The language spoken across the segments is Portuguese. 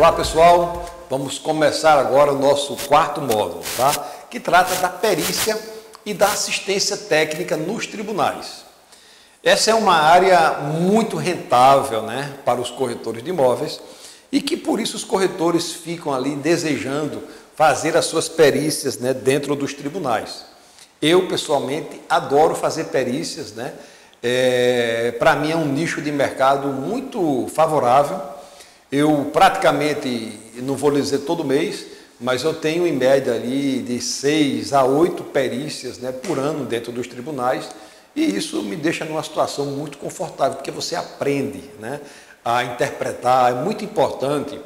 Olá pessoal, vamos começar agora o nosso quarto módulo, tá? Que trata da perícia e da assistência técnica nos tribunais. Essa é uma área muito rentável, né, para os corretores de imóveis e que por isso os corretores ficam ali desejando fazer as suas perícias, né, dentro dos tribunais. Eu pessoalmente adoro fazer perícias, né? Para mim é um nicho de mercado muito favorável. Eu praticamente, não vou dizer todo mês, mas eu tenho em média ali de 6 a 8 perícias, né, por ano dentro dos tribunais, e isso me deixa numa situação muito confortável, porque você aprende, né, a interpretar. É muito importante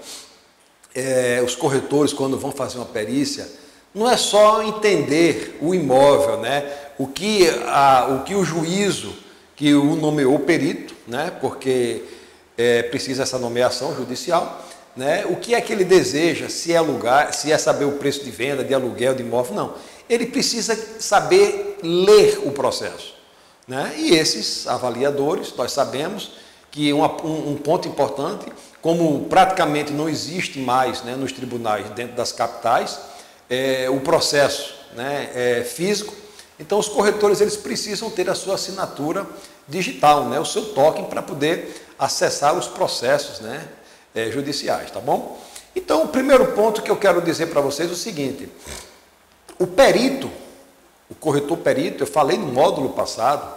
os corretores, quando vão fazer uma perícia, não é só entender o imóvel, né, o que o juízo que o nomeou o perito, né, porque precisa essa nomeação judicial, né? O que é que ele deseja, se é alugar, se é saber o preço de venda, de aluguel, de imóvel, não. Ele precisa saber ler o processo, né? E esses avaliadores, nós sabemos que um ponto importante, como praticamente não existe mais, né, nos tribunais dentro das capitais, o processo, né, físico, então os corretores eles precisam ter a sua assinatura digital, né, o seu token para poder acessar os processos, né, judiciais, tá bom? Então, o primeiro ponto que eu quero dizer para vocês é o seguinte: o perito, o corretor perito, eu falei no módulo passado,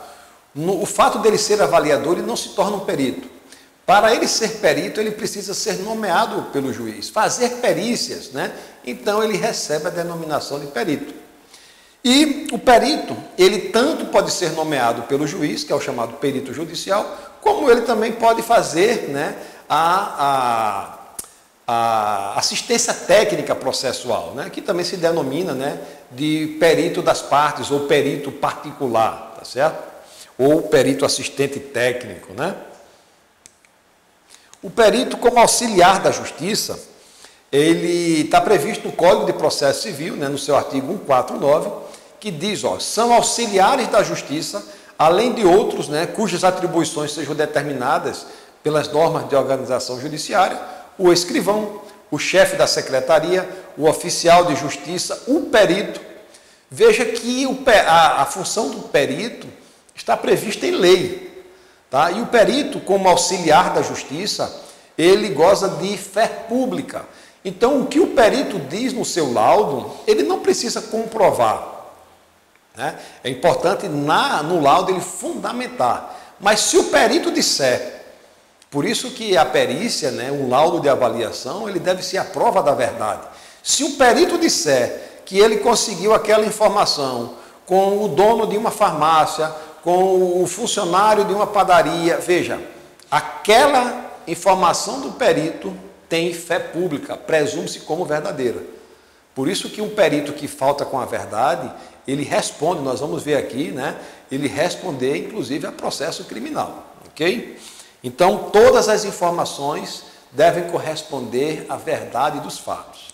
o fato dele ser avaliador, ele não se torna um perito. Para ele ser perito, ele precisa ser nomeado pelo juiz, fazer perícias, né? Então, ele recebe a denominação de perito. E o perito, ele tanto pode ser nomeado pelo juiz, que é o chamado perito judicial, como ele também pode fazer, né, a assistência técnica processual, né, que também se denomina, né, de perito das partes ou perito particular, tá certo? Ou perito assistente técnico, né? O perito como auxiliar da justiça, ele está previsto no Código de Processo Civil, né, no seu artigo 149, que diz, ó, são auxiliares da justiça, além de outros, né, cujas atribuições sejam determinadas pelas normas de organização judiciária, o escrivão, o chefe da secretaria, o oficial de justiça, o perito. Veja que a função do perito está prevista em lei, tá? E o perito, como auxiliar da justiça, ele goza de fé pública. Então, o que o perito diz no seu laudo, ele não precisa comprovar, né? É importante no laudo ele fundamentar. Mas se o perito disser, por isso que a perícia, né, um laudo de avaliação, ele deve ser a prova da verdade. Se o perito disser que ele conseguiu aquela informação com o dono de uma farmácia, com o funcionário de uma padaria, veja, aquela informação do perito tem fé pública, presume-se como verdadeira. Por isso que um perito que falta com a verdade, ele responde, nós vamos ver aqui, né, ele responder inclusive a processo criminal, ok? Então, todas as informações devem corresponder à verdade dos fatos.